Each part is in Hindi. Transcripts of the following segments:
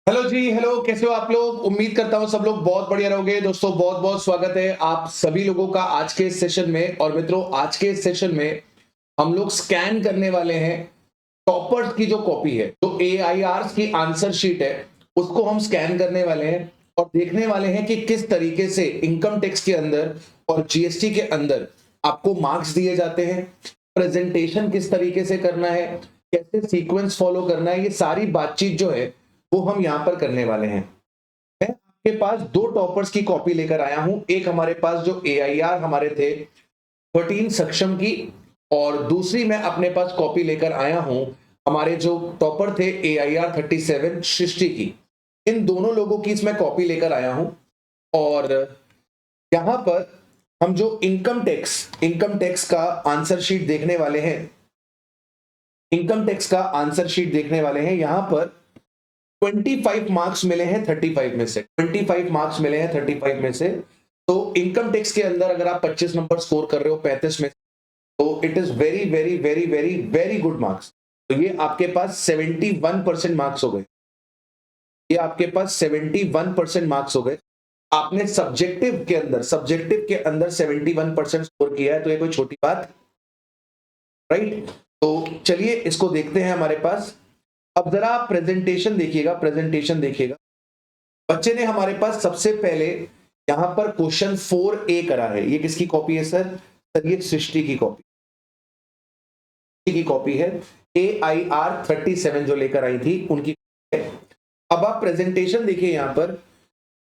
हेलो जी, हेलो, कैसे हो आप लोग? उम्मीद करता हूँ सब लोग बहुत बढ़िया रहोगे। दोस्तों बहुत बहुत स्वागत है आप सभी लोगों का आज के इस सेशन में। और मित्रों, आज के इस सेशन में हम लोग स्कैन करने वाले हैं टॉपर्स की जो कॉपी है, जो AIR की आंसर शीट है, उसको हम स्कैन करने वाले हैं और देखने वाले हैं कि किस तरीके से इनकम टैक्स के अंदर और GST के अंदर आपको मार्क्स दिए जाते हैं, प्रेजेंटेशन किस तरीके से करना है, कैसे सीक्वेंस फॉलो करना है, ये सारी बातचीत जो है वो हम यहाँ पर करने वाले हैं। मैं आपके पास दो टॉपर्स की कॉपी लेकर आया हूं। एक हमारे पास जो AIR हमारे थे 13 सक्षम की, और दूसरी मैं अपने पास कॉपी लेकर आया हूं हमारे जो टॉपर थे AIR 37 सृष्टि की। इन दोनों लोगों की इसमें कॉपी लेकर आया हूं। और यहां पर हम जो इनकम टैक्स का आंसर शीट देखने वाले हैं, इनकम टैक्स का आंसर शीट देखने वाले हैं। यहां पर 25 मार्क्स मिले हैं 35 में से, 25 मार्क्स मिले हैं 35 में से। तो इनकम टैक्स के अंदर अगर आप 25 नंबर स्कोर कर रहे हो 35 में, तो it is very very very very very good marks. तो ये आपके पास 71% मार्क्स हो गए। ये आपके पास 71% मार्क्स हो गए। आपने सब्जेक्टिव के अंदर 71% स्कोर किया है, तो ये कोई छोटी बात, राइट? तो चलिए इसको देखते हैं हमारे पास। अब जरा आप प्रेजेंटेशन देखिएगा। बच्चे ने हमारे पास सबसे पहले यहां पर क्वेश्चन 4A करा है। ये किसकी कॉपी है सर? सर ये सृष्टि की कॉपी है। AIR 37 जो लेकर आई थी उनकी है। अब आप प्रेजेंटेशन देखिए। यहां पर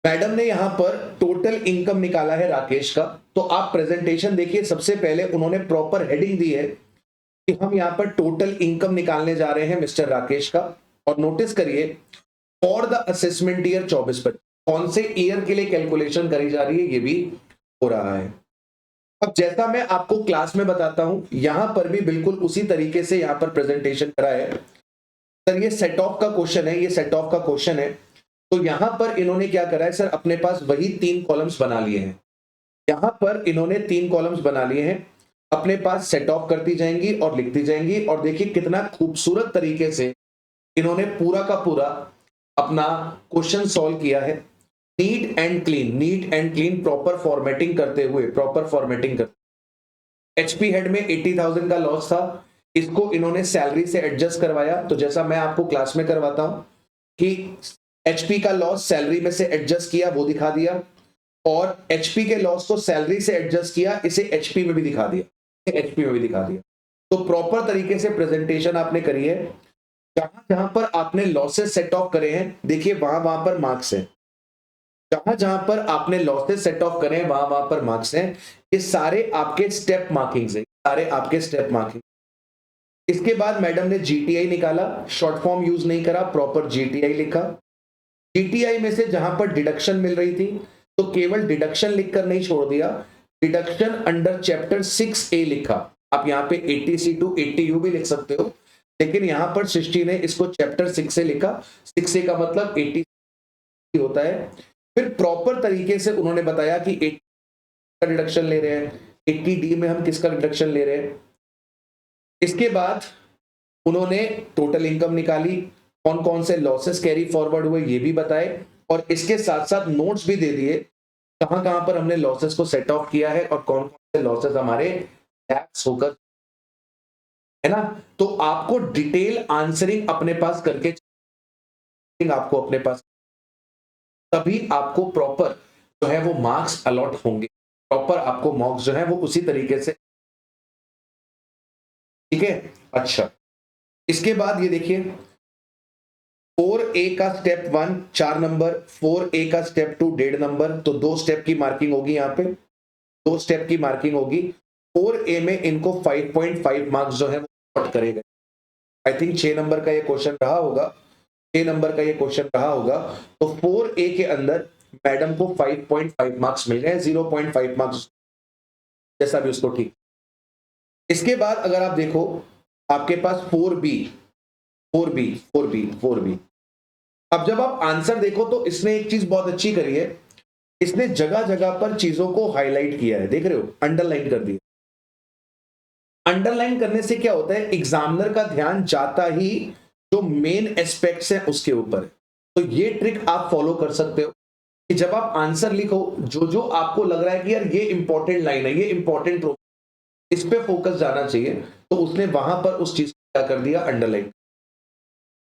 मैडम ने यहां पर टोटल इनकम निकाला है राकेश का। तो आप प्रेजेंटेशन देखिए। सबसे पहले उन्होंने प्रॉपर हेडिंग दी है कि हम यहां पर टोटल इनकम निकालने जा रहे हैं मिस्टर राकेश का। और नोटिस करिए, फॉर द असेसमेंट ईयर 24 पर कौन से ईयर के लिए कैलकुलेशन करी जा रही है, ये भी हो रहा है। अब जैसा मैं आपको क्लास में बताता हूं, यहां पर भी बिल्कुल उसी तरीके से यहां पर प्रेजेंटेशन करा है। सर ये सेट ऑफ का क्वेश्चन है, ये सेट ऑफ का क्वेश्चन है। तो यहां पर इन्होंने क्या करा है सर, अपने पास वही 3 कॉलम्स बना लिए हैं। यहां पर इन्होंने 3 कॉलम्स बना लिए हैं, अपने पास सेट ऑफ करती जाएंगी और लिखती जाएंगी। और देखिए कितना खूबसूरत तरीके से इन्होंने पूरा का पूरा अपना क्वेश्चन सॉल्व किया है। Neat and clean proper formatting करते हुए, एचपी हेड में 80,000 का लॉस था। इसको इन्होंने सैलरी से एडजस्ट करवाया। तो जैसा मैं आपको क्लास में करवाता हूं कि एचपी का लॉस सैलरी में से एडजस्ट किया, वो दिखा दिया। और एचपी के लॉस को सैलरी से एडजस्ट किया, इसे एचपी में भी दिखा दिया। तो प्रॉपर तरीके से प्रेजेंटेशन आपने करी है। जहां जहां पर आपने लॉसेस सेट ऑफ करे हैं, देखिए वहां वहां पर मार्क्स है। जहां जहां पर आपने लॉसेस सेट ऑफ करे हैं, वहां वहां पर मार्क्स हैं। ये सारे आपके स्टेप मार्किंग्स है, सारे आपके स्टेप मार्किंग। इसके बाद मैडम ने जीटीआई निकाला, शॉर्ट फॉर्म यूज नहीं करा, प्रॉपर जीटीआई लिखा। जीटीआई में से जहां पर डिडक्शन मिल रही थी, तो केवल डिडक्शन लिखकर नहीं छोड़ दिया, डिडक्शन अंडर चैप्टर 6A लिखा। आप यहाँ पे 80C टू 80U भी लिख सकते हो, लेकिन यहां पर सृष्टि ने इसको चैप्टर 6 से लिखा। 6A का मतलब 80 होता है। फिर प्रॉपर तरीके से उन्होंने बताया कि 80 का डिडक्शन ले रहे हैं, 80D में हम किसका डिडक्शन ले रहे हैं। इसके बाद उन्होंने टोटल इनकम निकाली, कौन कौन से लॉसेस कैरी फॉरवर्ड हुए ये भी बताए, और इसके साथ साथ नोट्स भी दे दिए कहां कहां पर हमने लॉसेस को सेट ऑफ किया है और कौन कौन से लॉसेस हमारे टैक्स होकर, है ना। तो आपको डिटेल आंसरिंग अपने पास करके, आपको अपने पास, तभी आपको प्रॉपर जो है वो मार्क्स अलॉट होंगे। प्रॉपर आपको मार्क्स जो है वो उसी तरीके से, ठीक है। अच्छा, इसके बाद ये देखिए 4A का स्टेप 1 4 नंबर, 4A का स्टेप 2 1.5 नंबर। तो 2 स्टेप की मार्किंग होगी, यहाँ पे 2 स्टेप की मार्किंग होगी। 4A में इनको 5.5 मार्क्स जो है वो अलॉट करे गए। आई थिंक 6 नंबर का ये क्वेश्चन रहा होगा, 6 नंबर का ये क्वेश्चन रहा होगा। तो 4A के अंदर मैडम को 5.5 मार्क्स मिल गए, 0.5 मार्क्स, जैसा भी उसको ठीक। इसके बाद अगर आप देखो, आपके पास 4B। अब जब आप आंसर देखो तो इसने एक चीज बहुत अच्छी करी है, इसने जगह जगह पर चीजों को हाईलाइट किया है, देख रहे हो, अंडरलाइन कर दिया। अंडरलाइन करने से क्या होता है, एग्जामिनर का ध्यान जाता ही जो मेन एस्पेक्ट्स हैं उसके ऊपर है। तो ये ट्रिक आप फॉलो कर सकते हो कि जब आप आंसर लिखो, जो जो आपको लग रहा है कि यार ये इंपॉर्टेंट लाइन है, ये इंपॉर्टेंट, इस पे फोकस जाना चाहिए, तो उसने वहां पर उस चीज को क्या कर दिया, underline.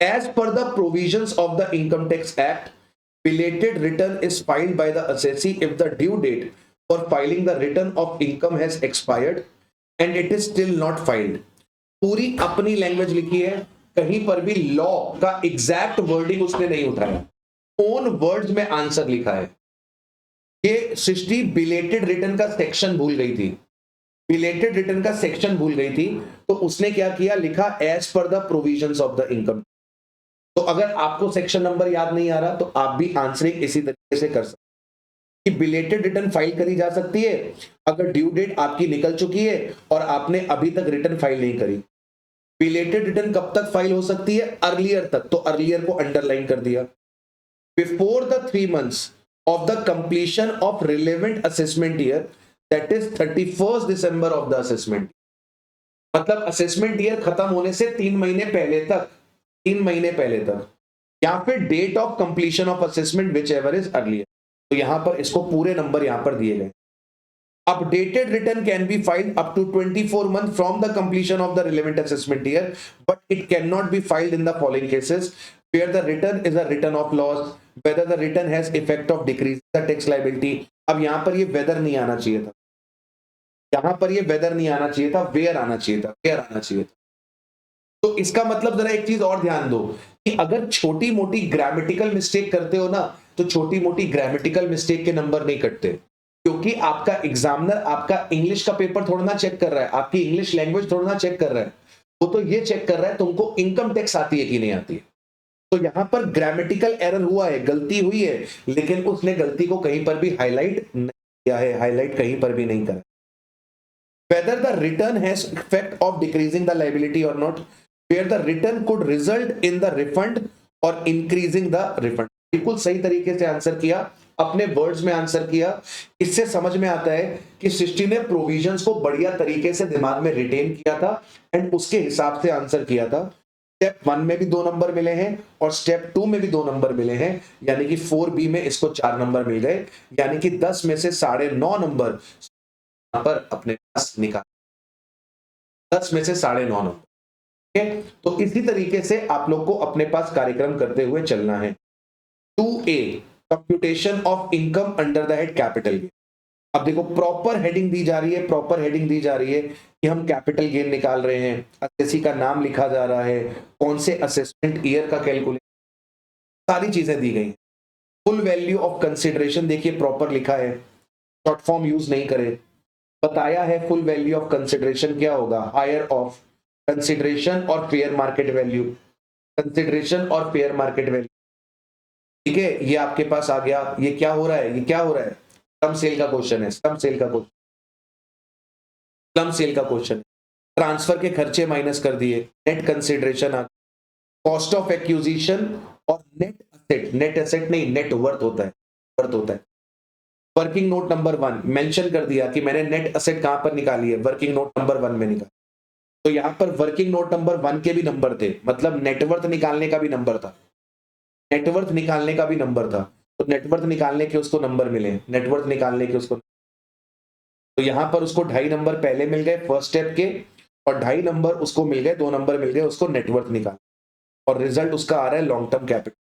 As per the provisions of the income tax act, belated return is filed by the assessee if the due date for filing the return of income has expired and it is still not filed. पूरी अपनी लैंग्वेज लिखी है, कहीं पर भी लॉ का एग्जैक्ट वर्डिंग उसने नहीं उठाया, ओन वर्ड्स में आंसर लिखा है। ये सृष्टि बिलेटेड रिटर्न का सेक्शन भूल गई थी, बिलेटेड रिटर्न का सेक्शन भूल गई थी, तो उसने क्या किया, लिखा as per the provisions of the income. तो अगर आपको सेक्शन नंबर याद नहीं आ रहा तो आप भी आंसरिंग इसी तरीके से कर सकते कि बिलेटेड रिटर्न फाइल करी जा सकती है अगर ड्यू डेट आपकी निकल चुकी है और आपने अभी तक रिटर्न फाइल नहीं करी। बिलेटेड रिटर्न कब तक फाइल हो सकती है, अर्लियर तक, तो अर्लियर को अंडरलाइन कर दिया। Before the 3 months of the completion of relevant assessment year, that is 31st December of the assessment, मतलब असेसमेंट ईयर खत्म होने से 3 महीने पहले तक, 3 महीने पहले तक, या फिर date of completion of assessment whichever is earlier. तो यहां पर इसको पूरे नंबर यहां पर दिए गए। Updated return can be filed up to 24 months from the completion of the relevant assessment year, but it cannot be filed in the following cases where the return is a return of loss, whether the return has effect of decrease the tax liability। अब यहां पर ये वेदर नहीं आना चाहिए था, यहां पर ये वेदर नहीं आना चाहिए था, वेयर आना चाहिए था, वेयर आना चाहिए था। तो इसका मतलब जरा एक चीज और ध्यान दो कि अगर छोटी मोटी ग्रामेटिकल मिस्टेक करते हो ना, तो छोटी मोटी ग्रामेटिकल मिस्टेक के नंबर नहीं कटते, क्योंकि आपका एग्जामिनर आपका इंग्लिश का पेपर थोड़ा ना चेक कर रहा है, आपकी इंग्लिश लैंग्वेज थोड़ा ना चेक कर रहा है, वो तो ये चेक कर रहा है तुमको इनकम टैक्स आती है कि नहीं आती है। तो यहां पर ग्रामेटिकल एरर हुआ है, गलती हुई है, लेकिन उसने गलती को कहीं पर भी हाईलाइट नहीं किया है, हाईलाइट कहीं पर भी नहीं करा। whether the return has effect of decreasing the liability or not, where the return could result in the refund or increasing the refund। बिल्कुल सही तरीके से आंसर किया, अपने वर्ड्स में आंसर किया। इससे समझ में आता है कि सृष्टि ने प्रोविजंस को बढ़िया तरीके से दिमाग में रिटेन किया था एंड उसके हिसाब से आंसर किया था। स्टेप 1 में भी 2 नंबर मिले हैं और स्टेप 2 में भी 2 नंबर मिले हैं, यानी कि 4B में इसको 4 नंबर मिल गए, यानी कि 10 में से 9.5 नंबर पर अपने पास निकाल, 10 में से 9.5 नंबर। ठीक है, तो इसी तरीके से आप लोग को अपने पास कार्यक्रम करते हुए चलना है। 2A computation of income under the head capital gain. अब देखो प्रॉपर हेडिंग दी जा रही है, प्रॉपर हेडिंग दी जा रही है कि हम कैपिटल गेन निकाल रहे हैं, असेसी का नाम लिखा जा रहा है, कौन से असेसमेंट ईयर का कैलकुलेशन, सारी चीजें दी गई। फुल वैल्यू ऑफ कंसिडरेशन देखिए प्रॉपर लिखा है, शॉर्ट फॉर्म यूज नहीं करे, बताया है फुल वैल्यू ऑफ कंसिडरेशन क्या होगा, हायर ऑफ कंसिडरेशन और फेयर मार्केट वैल्यू, कंसिडरेशन और फेयर मार्केट वैल्यू। ठीक है, ये आपके पास आ गया। ये क्या हो रहा है, ये क्या हो रहा है, स्लम सेल का क्वेश्चन है, स्लम सेल का क्वेश्चन, स्लम सेल का क्वेश्चन। ट्रांसफर के खर्चे माइनस कर दिए, नेट कंसिडरेशन आ, कॉस्ट ऑफ एक्विजिशन और नेट असेट, नेट असेट नहीं नेट वर्थ होता है, वर्थ होता है। वर्किंग नोट नंबर 1 मेंशन कर दिया कि मैंने नेट असेट कहां पर निकाली है, वर्किंग नोट नंबर 1 में निकाली। तो यहां पर वर्किंग नोट नंबर 1 के भी नंबर थे, मतलब नेटवर्थ निकालने का भी नंबर था, नेटवर्थ निकालने का भी नंबर था। तो नेटवर्थ निकालने के उसको नंबर मिले, नेटवर्थ निकालने के उसको, तो यहां पर उसको 2.5 नंबर पहले मिल गए फर्स्ट स्टेप के, और 2.5 नंबर उसको मिल गए, 2 नंबर मिल गए उसको नेटवर्थ निकाल, और रिजल्ट उसका आ रहा है लॉन्ग टर्म कैपिटल।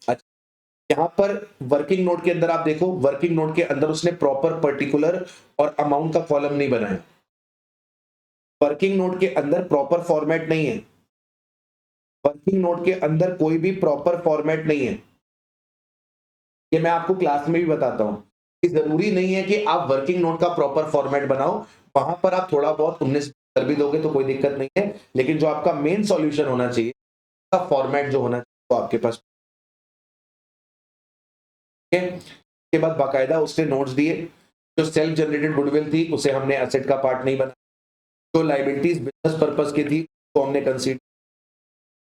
अच्छा, यहां पर वर्किंग नोट के अंदर आप देखो, वर्किंग नोट के अंदर उसने प्रॉपर पर्टिकुलर और अमाउंट का कॉलम नहीं बनाया, वर्किंग नोट के अंदर प्रॉपर फॉर्मेट नहीं है, वर्किंग नोट के अंदर कोई भी प्रॉपर फॉर्मेट नहीं है। ये मैं आपको क्लास में भी बताता हूं कि जरूरी नहीं है कि आप वर्किंग नोट का प्रॉपर फॉर्मेट बनाओ, वहां पर आप थोड़ा बहुत 19 कर भी दोगे तो कोई दिक्कत नहीं है, लेकिन जो आपका मेन सॉल्यूशन होना चाहिए, का फॉर्मेट जो होना चाहिए वो आपके पास। ठीक है, उसके बाद बाकायदा उसने नोट्स दिए, जो सेल्फ जनरेटेड गुडविल थी उसे हमने एसेट का पार्ट नहीं बना, जो लायबिलिटीज बिजनेस पर्पस की थी तो हमने consider.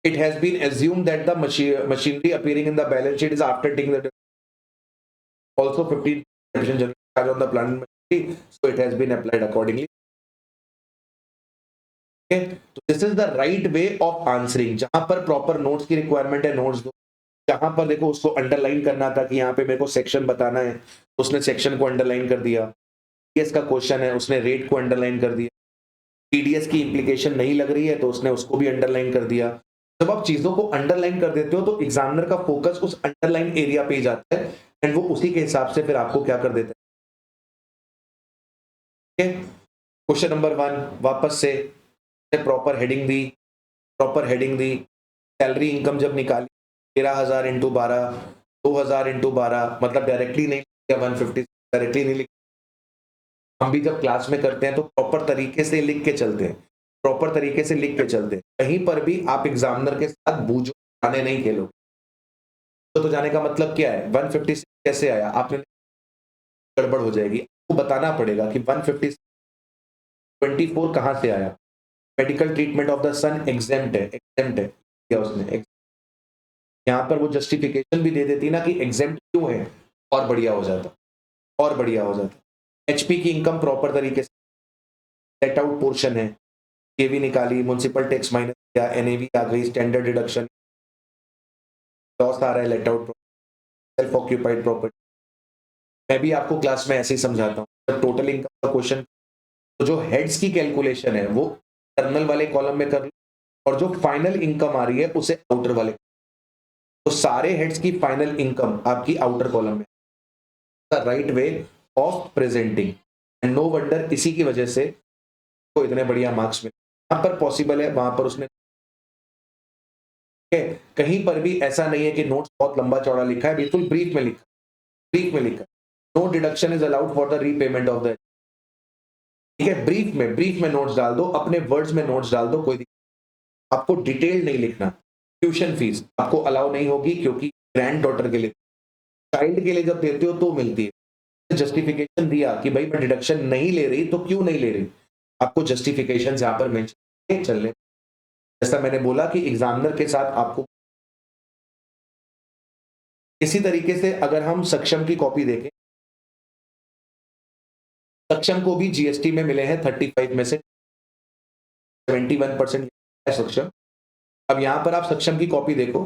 It has been assumed that the machinery appearing in the balance sheet is after taking the also 15% general charge on the plant and machinery, so it has been applied accordingly। तो this is the right way of answering. जहां पर प्रॉपर नोट्स की रिक्वायरमेंट है नोट्स दो, जहां पर देखो उसको अंडरलाइन करना था कि यहाँ पे मेरे को सेक्शन बताना है, उसने सेक्शन को अंडरलाइन कर दिया। टीडीएस का क्वेश्चन है, उसने रेट को अंडरलाइन कर दिया। टीडीएस की इंप्लीकेशन नहीं लग रही है तो उसने उसको भी अंडरलाइन कर दिया। जब आप चीजों को अंडरलाइन कर देते हो तो एग्जामिनर का फोकस उस अंडरलाइन एरिया पे ही जाता है एंड वो उसी के हिसाब से फिर आपको क्या कर देता है। क्वेश्चन नंबर 1 वापस से प्रॉपर हेडिंग दी, प्रॉपर हेडिंग दी। सैलरी इनकम जब निकाली 13,000 इंटू 12, 2,000 इंटू 12, मतलब डायरेक्टली नहीं लिखा 150, डायरेक्टली नहीं लिखा। हम भी जब क्लास में करते हैं तो प्रॉपर तरीके से लिख के चलते हैं, प्रॉपर तरीके से लिख के चलते हैं। कहीं पर भी आप एग्जामिनर के साथ बूझो जाने नहीं खेलो। तो जाने का मतलब क्या है, 156 कैसे आया आपने, गड़बड़ हो जाएगी। आपको बताना पड़ेगा कि 150 24 कहां से आया। Medical treatment of the son exempt है, एग्जेम्प्ट है क्या उसने, यहाँ पर वो जस्टिफिकेशन भी दे देती ना कि एग्जेम्प्ट क्यों है, और बढ़िया हो जाता, और बढ़िया हो जाता। एचपी की इनकम प्रॉपर तरीके से लेट आउट पोर्शन है, ये भी निकाली, म्युनिसिपल टैक्स माइनस किया, एनएवी आ गई, स्टैंडर्ड डिडक्शन, लॉस आ रहा है, let out, self occupied property. मैं भी आपको क्लास में ऐसे ही समझाता हूँ। जब टोटल इनकम का क्वेश्चन, तो जो हेड्स की कैलकुलेशन है वो टर्नल वाले कॉलम में कर लो, और जो फाइनल इनकम आ रही है उसे आउटर वाले, तो सारे हेड्स की फाइनल इनकम आपकी आउटर कॉलम में। The right way of presenting and no wonder इसी की वजह से को इतने बढ़िया मार्क्स मिले। जहां पर पॉसिबल है वहां पर उसने, कहीं पर भी ऐसा नहीं है कि नोट्स बहुत लंबा चौड़ा लिखा है, बिल्कुल ब्रीफ में लिखा, ब्रीफ में लिखा। No deduction is allowed for the repayment of the, ठीक है, ब्रीफ में नोट्स डाल दो, अपने वर्ड्स में नोट्स डाल दो, कोई दिक्कत। आपको डिटेल नहीं लिखना। ट्यूशन फीस आपको अलाउ नहीं होगी क्योंकि ग्रैंड डॉटर के लिए, चाइल्ड के लिए जब देते हो तो मिलती है। जस्टिफिकेशन दिया कि भाई मैं डिडक्शन नहीं ले रही, तो क्यों नहीं ले रही, आपको जस्टिफिकेशन यहाँ पर मेंशन चलने। जैसा मैंने बोला कि एग्जामिनर के साथ आपको इसी तरीके से, अगर हम सक्षम की कॉपी देखें, सक्षम को भी जीएसटी में मिले हैं 35 में से 71% सक्षम। अब यहां पर आप सक्षम की कॉपी देखो,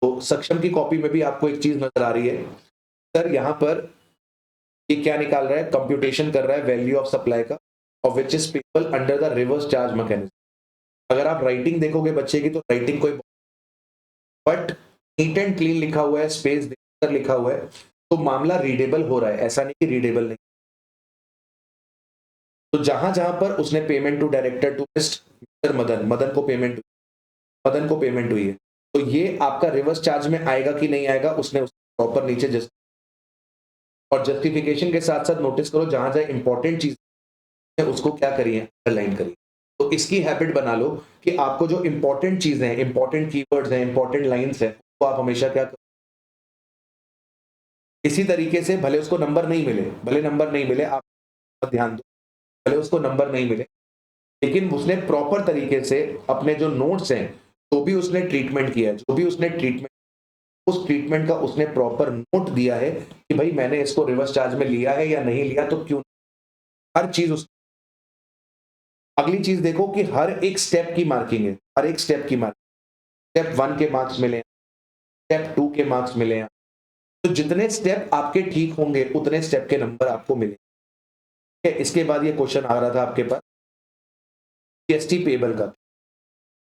तो सक्षम की कॉपी में भी आपको एक चीज नजर आ रही है, सर यहां पर ये क्या निकाल रहा है, कंप्यूटेशन कर रहा है वैल्यू ऑफ सप्लाई का, और which is payable under the reverse charge mechanism. अगर आप राइटिंग देखोगे बच्चे की, तो राइटिंग कोई, बट नीट एंड क्लीन लिखा हुआ है, स्पेस देकर लिखा हुआ है, तो मामला रीडेबल हो रहा है, ऐसा नहीं कि रीडेबल नहीं। तो जहां जहां पर उसने payment to director to mister Madan, Madan को पेमेंट हुई है, तो ये आपका रिवर्स चार्ज में आएगा कि नहीं आएगा, उसने प्रॉपर नीचे जस्ट, और जस्टिफिकेशन के साथ साथ नोटिस करो जहां जहां इंपॉर्टेंट चीज है उसको क्या करिए, अंडरलाइन करिए। तो इसकी हैबिट बना लो कि आपको जो इंपॉर्टेंट चीजें हैं, इंपॉर्टेंट कीवर्ड्स हैं, इंपॉर्टेंट लाइंस है, तो आप हमेशा क्या करो, इसी तरीके से भले उसको नंबर नहीं मिले, भले नंबर नहीं मिले, आप ध्यान दो, भले उसको नंबर नहीं मिले, लेकिन उसने प्रॉपर तरीके से अपने जो नोट्स हैं, जो भी उसने ट्रीटमेंट किया है, जो भी उसने ट्रीटमेंट, उस ट्रीटमेंट का उसने प्रॉपर नोट दिया है कि भाई मैंने इसको रिवर्स चार्ज में लिया है या नहीं लिया, तो क्यों, हर चीज उस, अगली चीज देखो कि हर एक स्टेप की मार्किंग है, हर एक स्टेप की मार्किंग, स्टेप 1 के मार्क्स मिले, स्टेप 2 के मार्क्स मिले हैं, तो जितने स्टेप आपके ठीक होंगे उतने स्टेप के नंबर आपको मिले। इसके बाद ये क्वेश्चन आ रहा था आपके पास जीएसटी पेबल का,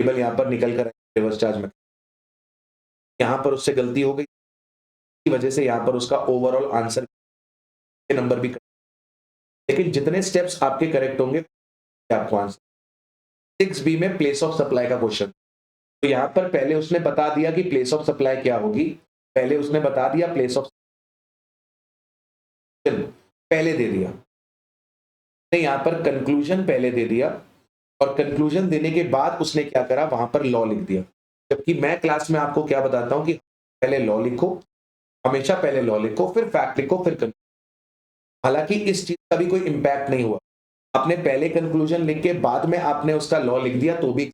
टेबल यहाँ पर निकल कर रिवर्स चार्ज में, यहाँ पर उससे गलती हो गई, की वजह से यहाँ पर उसका ओवरऑल आंसर के नंबर भी, लेकिन जितने स्टेप्स आपके करेक्ट होंगे आपको आंसर। 6B में प्लेस ऑफ सप्लाई का क्वेश्चन, तो यहाँ पर पहले उसने बता दिया कि प्लेस ऑफ सप्लाई क्या होगी, पहले उसने बता दिया प्लेस ऑफ, पहले दे दिया, यहाँ पर कंक्लूजन पहले दे दिया, और कंक्लूजन देने के बाद उसने क्या करा, वहां पर लॉ लिख दिया। जबकि मैं क्लास में आपको क्या बताता हूं कि पहले लॉ लिखो, हमेशा पहले लॉ लिखो, फिर फैक्ट लिखो, फिर कंक्लूजन। हालांकि इस चीज का भी कोई इंपैक्ट नहीं हुआ, आपने पहले कंक्लूजन लिख के बाद में आपने उसका लॉ लिख दिया, तो भी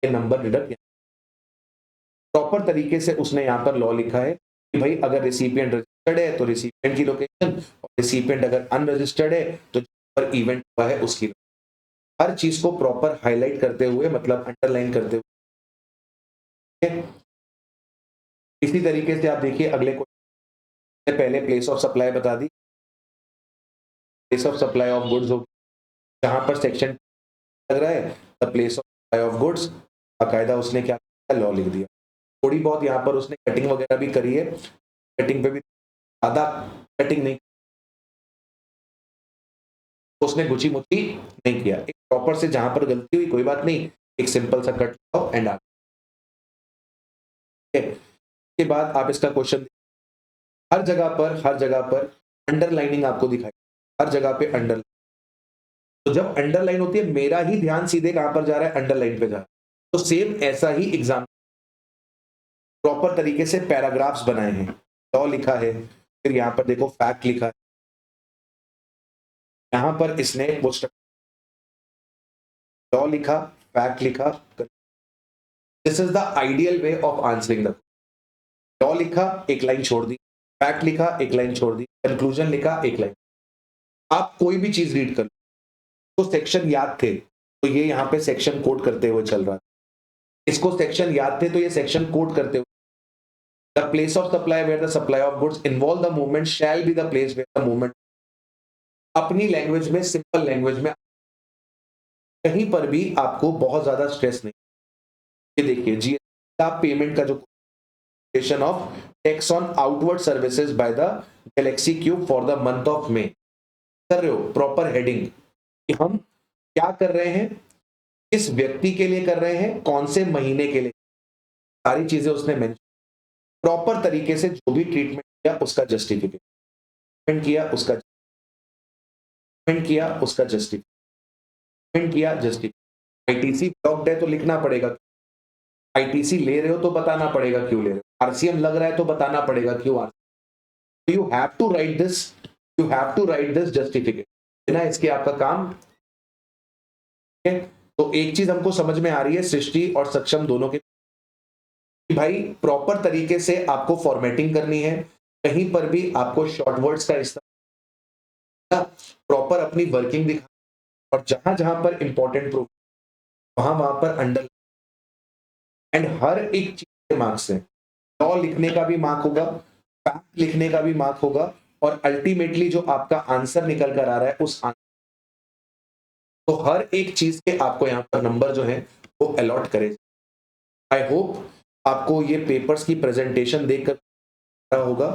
नंबर डिडक्ट, प्रॉपर तरीके से उसने यहाँ पर लॉ लिखा है कि भाई अगर रिसिपिएंट रजिस्टर्ड है तो रिसिपिएंट की लोकेशन, और रिसिपिएंट अगर अनरजिस्टर्ड है तो पर इवेंट हुआ है उसकी। हर चीज को प्रॉपर हाईलाइट करते हुए, मतलब अंडरलाइन करते हुए। इसी तरीके से आप देखिए अगले क्वेश्चन, पहले प्लेस ऑफ सप्लाई बता दी, place of supply of goods हो, जहां पर सेक्शन लग रहा है the place of supply of goods, बाकायदा उसने क्या किया, लॉ लिख दिया। थोड़ी बहुत यहाँ पर उसने कटिंग वगैरह भी करी है, कटिंग पे भी ज्यादा कटिंग नहीं, उसने गुची मुची नहीं किया, एक प्रॉपर से जहां पर गलती हुई कोई बात नहीं, एक सिंपल सा कट लगाओ एंड आगे। के बाद आप इसका क्वेश्चन, हर जगह पर अंडरलाइनिंग आपको दिखाई, हर जगह पे अंडरलाइन। तो जब अंडरलाइन होती है, मेरा ही ध्यान सीधे कहां पर जा रहा है, अंडरलाइन पे जा रहा है। तो सेम ऐसा ही एग्जाम, प्रॉपर तरीके से पैराग्राफ्स बनाए हैं, लॉ लिखा है, फिर यहां पर देखो फैक्ट लिखा है, यहां पर इसने वो लॉ लिखा, फैक्ट लिखा। This is the ideal way of answering the, law लिखा एक लाइन छोड़ दी, फैक्ट लिखा एक लाइन छोड़ दी, कंक्लूजन लिखा एक लाइन। आप कोई भी चीज रीड कर लो, तो सेक्शन याद थे तो ये यहाँ पे सेक्शन कोड करते हुए चल रहा है, इसको सेक्शन याद थे तो ये सेक्शन कोड करते हुए, the place of supply where the supply of goods involve the movement shall be the place where the movement, अपनी लैंग्वेज में, सिंपल लैंग्वेज में, कहीं पर भी आपको बहुत ज्यादा स्ट्रेस नहीं। ये देखिए जीएसटी पेमेंट का जो of tax on outward services by the Galaxy cube for the month of May, कर रहे हो प्रॉपर हेडिंग कि हम क्या कर रहे हैं, किस व्यक्ति के लिए कर रहे हैं, कौन से महीने के लिए, सारी चीजें उसने मेंशन, प्रॉपर तरीके से जो भी ट्रीटमेंट किया उसका जस्टिफिकेशन किया, उसका किया, उसका जस्टिफिकेशन किया, जस्टिफिकेशन। आईटीसी ब्लॉक्ड है तो लिखना पड़ेगा, आईटीसी ले रहे हो तो बताना पड़ेगा क्यों ले रहे हो, आरसीएम लग रहा है तो बताना पड़ेगा क्यों RCM, you have to write this, you have to write this justification, ना इसके आपका काम है। तो एक चीज हमको समझ में आ रही है सृष्टि और सक्षम दोनों के, भाई प्रॉपर तरीके से आपको फॉर्मेटिंग करनी है, कहीं पर भी आपको शॉर्ट वर्ड्स का इस्तेमाल, प्रॉपर अपनी वर्किंग दिखा, और जहां जहां पर इंपॉर्टेंट प्रूफ वहां वहां पर अंडर, एंड हर एक चीज के मार्क्स है, लॉ लिखने का भी मार्क होगा, फैक्ट लिखने का भी मार्क होगा, और अल्टीमेटली जो आपका आंसर निकल कर आ रहा है उस आंसर, तो हर एक चीज के आपको यहाँ पर नंबर जो है वो अलॉट करे। आई होप आपको ये पेपर्स की प्रेजेंटेशन देखकर होगा,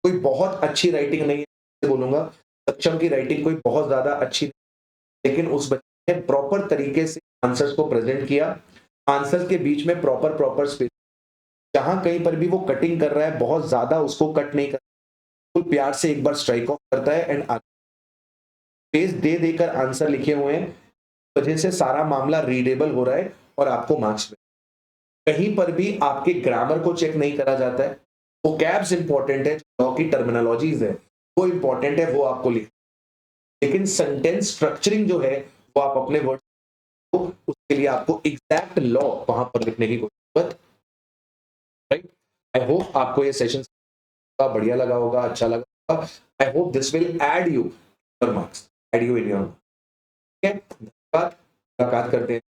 कोई बहुत अच्छी राइटिंग नहीं है बोलूंगा, सक्षम की राइटिंग कोई बहुत ज्यादा अच्छी नहीं, लेकिन उस बच्चे ने प्रॉपर तरीके से आंसर्स को प्रेजेंट किया, आंसर्स के बीच में प्रॉपर प्रॉपर स्पेस, जहां कहीं पर भी वो कटिंग कर रहा है बहुत ज्यादा उसको कट नहीं कर, बिल्कुल प्यार से एक बार स्ट्राइक ऑफ करता है एंड स्पेस दे देकर आंसर लिखे हुए हैं, वजह से सारा मामला रीडेबल हो रहा है और आपको मार्क्स में, कहीं पर भी आपके ग्रामर को चेक नहीं करा जाता है, वो कैब्स इंपॉर्टेंट है, लॉ की टर्मिनोलॉजीज है वो इंपॉर्टेंट है, वो आपको लिख, लेकिन सेंटेंस स्ट्रक्चरिंग जो है वो आप अपने वर्ड, तो उसके लिए आपको एग्जैक्ट लॉ वहां पर लिखने की जरूरत, राइट। आई होप आपको ये सेशन बढ़िया लगा होगा, अच्छा लगा होगा, I hope this will add you your marks, add you in your, ठीक है, धन्यवाद, मुलाकात करते हैं।